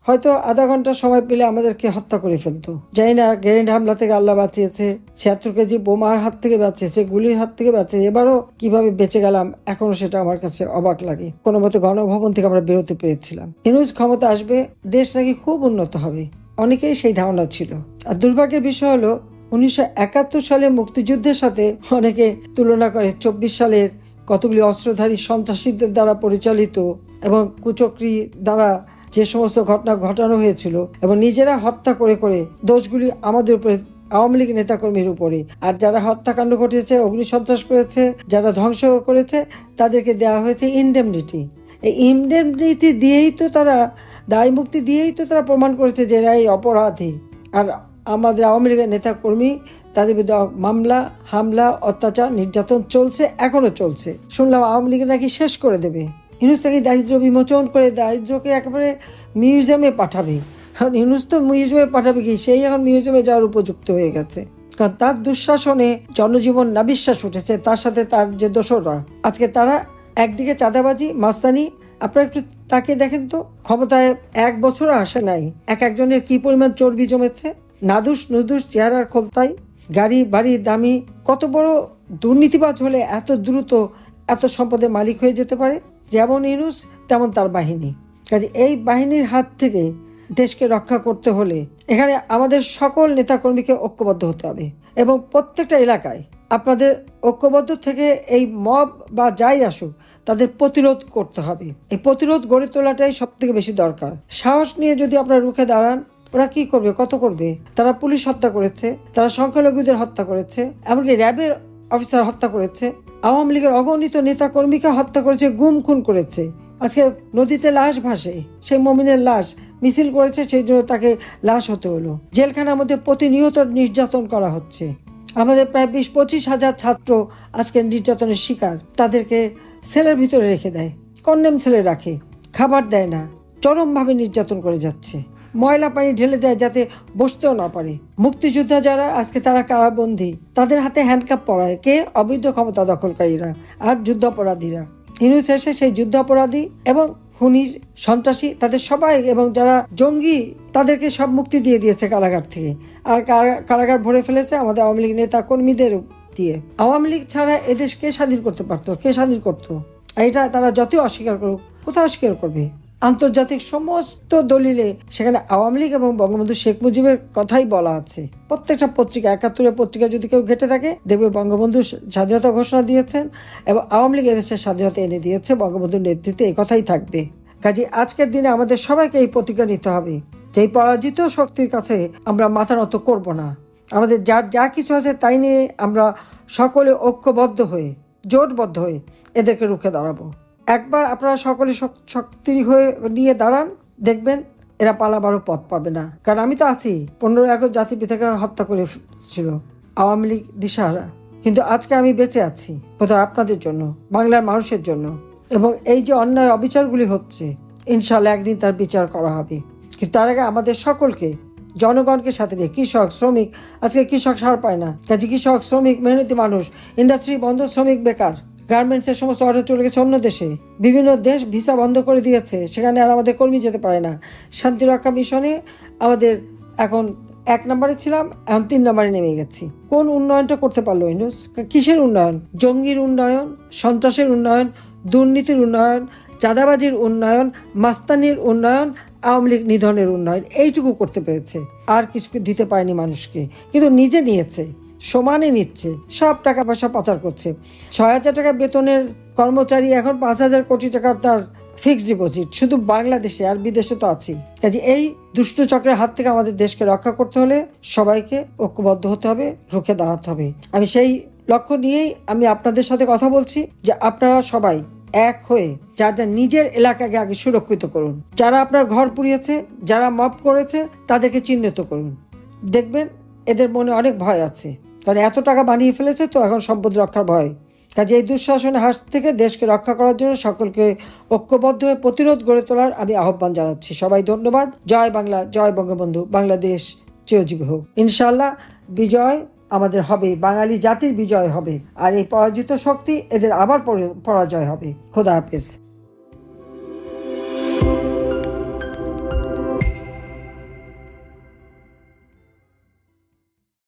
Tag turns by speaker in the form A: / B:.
A: হয়তো আধা ঘন্টা সময় পেলে আমাদেরকে হত্যা করে ফেলতো। জানি না গ্রেনেড হামলা থেকে আল্লাহ বাঁচিয়েছে, ৭৬ কেজি বোমার হাত থেকে বাঁচিয়েছে, গুলির হাত থেকে বাঁচিয়েছে, এবারও কিভাবে বেঁচে গেলাম এখনো সেটা আমার কাছে অবাক লাগে। কোনো মতে গণভবন থেকে আমরা বেরোতে পেরেছিলাম। ইউনূস ক্ষমতা আসবে, দেশ নাকি খুব উন্নত হবে, অনেকেই সেই ধারণা ছিল। আর দুর্ভাগ্যের বিষয় হলো 19৭১ সালের মুক্তিযুদ্ধের সাথে অনেকে তুলনা করে ২৪ সালের কতগুলি অস্ত্রধারী সন্ত্রাসীদের দ্বারা পরিচালিত এবং কুচক্রি দ্বারা যে সমস্ত ঘটনা ঘটানো হয়েছিল এবং নিজেরা হত্যা করে করে দোষগুলি আমাদের উপরে, আওয়ামী লীগ নেতাকর্মীর উপরে। আর যারা হত্যাকাণ্ড ঘটেছে, অগ্নি সন্ত্রাস করেছে, যারা ধ্বংস করেছে, তাদেরকে দেওয়া হয়েছে ইনডেমনিটি। এই ইনডেমনিটি দিয়েই তো তারা, দায় মুক্তি দিয়েই তো তারা প্রমাণ করেছে যে এরা এই অপরাধী। আর আমাদের আওয়ামী লীগের নেতাকর্মী, তাদের বিরুদ্ধে মামলা, হামলা, অত্যাচার, নির্যাতন চলছে, এখনো চলছে। শুনলাম আওয়ামী লীগ নাকি শেষ করে দেবে। ইউনূস নাকি দারিদ্র বিমোচন করে দারিদ্রকে একেবারে মিউজিয়ামে পাঠাবে। কারণ ইউনূস তো মিউজিয়ামে পাঠাবে কি, সেই এখন মিউজিয়ামে যাওয়ার উপযুক্ত হয়ে গেছে। কারণ তার দুঃশাসনে জনজীবন নাবিশ্বাস উঠেছে, তার সাথে তার যে দোসররা। আজকে তারা একদিকে চাঁদাবাজি, মাস্তানি, আপনারা একটু তাকে দেখেন তো, ক্ষমতায় 1 বছরও আসে নাই, একজনের কি পরিমাণ চর্বি জমেছে। নাদুস নুদুস চেহারার খোলতাই, গাড়ি বাড়ি দামি। কত বড় দুর্নীতিবাজ হলে এত দ্রুত এত সম্পদের মালিক হয়ে যেতে পারে? যেমন ইউনূস তেমন তার বাহিনী। কাজে এই বাহিনীর হাত থেকে দেশকে রক্ষা করতে হলে এখানে আমাদের সকল নেতাকর্মীকে ঐক্যবদ্ধ হতে হবে এবং প্রত্যেকটা এলাকায় আপনাদের ঐক্যবদ্ধ থেকে এই মব বা যাই আসুক তাদের প্রতিরোধ করতে হবে। এই প্রতিরোধ গড়ে তোলাটাই সব থেকে বেশি দরকার। সাহস নিয়ে যদি আপনারা রুখে দাঁড়ান, ওরা কি করবে, কত করবে? তারা পুলিশ হত্যা করেছে, তারা সংখ্যালঘুদের হত্যা করেছে, এমনকি র্যাবের অফিসার হত্যা করেছে, আওয়ামী লীগের অগণিত নেতা কর্মীকে হত্যা করেছে, গুম খুন করেছে। আজকে নদীতে লাশ ভাসে, সেই মমিনের লাশ মিছিল করেছে, সেই জন্য তাকে লাশ হতে হলো। জেলখানার মধ্যে প্রতিনিয়ত নির্যাতন করা হচ্ছে। আমাদের প্রায় 20-25 হাজার ছাত্র আজকে নির্যাতনের শিকার। তাদেরকে সেলের ভিতরে রেখে দেয়, কন্ডেম সেলে রাখে, খাবার দেয় না, চরমভাবে নির্যাতন করে যাচ্ছে। ময়লা পানি ঢেলে দেয় যাতে বসতেও না পারে। মুক্তিযোদ্ধা যারা আজকে তারা কারাবন্দী, তাদের হাতে হ্যান্ডকাপ পরায় কে? অবৈধ ক্ষমতা দখলকারীরা আর যুদ্ধাপরাধীরা। ইউনূস এসে সেই যুদ্ধাপরাধী এবং খুনি, সন্ত্রাসী, তাদের সবাই এবং যারা জঙ্গি, তাদেরকে সব মুক্তি দিয়ে দিয়েছে কারাগার থেকে। আর কারাগার ভরে ফেলেছে আমাদের আওয়ামী লীগ নেতা কর্মীদের দিয়ে। আওয়ামী লীগ ছাড়া এদেশ কে স্বাধীন করতে পারতো? কে স্বাধীন করতো? এটা তারা যতই অস্বীকার করুক, কোথাও অস্বীকার করবে? আন্তর্জাতিক সমস্ত দলিলে সেখানে আওয়ামী লীগ এবং বঙ্গবন্ধু শেখ মুজিবের কথাই বলা আছে। প্রত্যেকটা পত্রিকা, 71 পত্রিকা যদি কেউ ঘেটে থাকে দেখবে বঙ্গবন্ধু স্বাধীনতা ঘোষণা দিয়েছেন এবং আওয়ামী লীগ এদেশের স্বাধীনতা এনে দিয়েছে, বঙ্গবন্ধুর নেতৃত্বে এই কথাই থাকবে। কাজে আজকের দিনে আমাদের সবাইকে এই প্রতিজ্ঞা নিতে হবে যে এই পরাজিত শক্তির কাছে আমরা মাথা নত করব না। আমাদের যার যা কিছু আছে তাই নিয়ে আমরা সকলে ঐক্যবদ্ধ হয়ে, জোটবদ্ধ হয়ে এদেরকে রুখে দাঁড়াবো। একবার আপনারা সকলে শক্তি হয়ে নিয়ে দাঁড়ান, দেখবেন এরা পালাবারও পথ পাবে না। কারণ আমি তো আছি। 15 আগস্ট জাতির পিতাকে হত্যা করেছিল আওয়ামী লীগ দিশাহারা, কিন্তু আজকে আমি বেঁচে আছি কোথাও আপনাদের জন্য, বাংলার মানুষের জন্য। এবং এই যে অন্যায় অবিচারগুলি হচ্ছে, ইনশাল্লাহ একদিন তার বিচার করা হবে। কিন্তু তার আগে আমাদের সকলকে, জনগণকে সাথে নিয়ে, কৃষক, শ্রমিক, আজকে কৃষক সার পায় না। কাজে কৃষক, শ্রমিক, মেহনতি মানুষ, ইন্ডাস্ট্রি বন্ধ, শ্রমিক বেকার, গার্মেন্টসের সমস্ত অর্ডার চলে গেছে অন্য দেশে, বিভিন্ন দেশ ভিসা বন্ধ করে দিয়েছে, সেখানে আর আমাদের কর্মী যেতে পারে না। শান্তিরক্ষা মিশনে আমাদের এখন 1 নম্বরে ছিলাম, এখন 3 নম্বরে নেমে গেছি। কোন উন্নয়নটা করতে পারলো ইউনূস? কিসের উন্নয়ন? জঙ্গির উন্নয়ন, সন্ত্রাসের উন্নয়ন, দুর্নীতির উন্নয়ন, চাঁদাবাজির উন্নয়ন, মাস্তানির উন্নয়ন, আওয়ামী লীগ নিধনের উন্নয়ন, এইটুকু করতে পেরেছে। আর কিছু দিতে পারেনি মানুষকে, কিন্তু নিজে নিয়েছে, সমানে নিচ্ছে, সব টাকা পয়সা পাচার করছে। 6,000 টাকা বেতনের কর্মচারী এখন 5,000 কোটি টাকা তার ফিক্সড ডিপোজিট, শুধু বাংলাদেশে, আর বিদেশে তো আছেই। কাজে এই দুষ্ট চক্রের হাত থেকে আমাদের দেশকে রক্ষা করতে হলে সবাইকে ঐক্যবদ্ধ হতে হবে, রুখে দাঁড়াতে হবে। আমি সেই লক্ষ্য নিয়েই আমি আপনাদের সাথে কথা বলছি যে আপনারা সবাই এক হয়ে যার যার নিজের এলাকাকে আগে সুরক্ষিত করুন। যারা আপনার ঘর পুড়িয়েছে, যারা মব করেছে, তাদেরকে চিহ্নিত করুন। দেখবেন এদের মনে অনেক ভয় আছে, কারণ এত টাকা বানিয়ে ফেলেছে তো এখন সম্পদ রক্ষার ভয়। কাজে এই দুঃশাসনের হাত থেকে দেশকে রক্ষা করার জন্য সকলকে ঐক্যবদ্ধ হয়ে প্রতিরোধ গড়ে তোলার আমি আহ্বান জানাচ্ছি। সবাই ধন্যবাদ। জয় বাংলা, জয় বঙ্গবন্ধু, বাংলাদেশ চিরজীবী হোক। ইনশাআল্লাহ বিজয় আমাদের হবে, বাঙালি জাতির বিজয় হবে, আর এই পরাজিত শক্তি এদের আবার পরাজয় হবে। খোদা হাফেজ।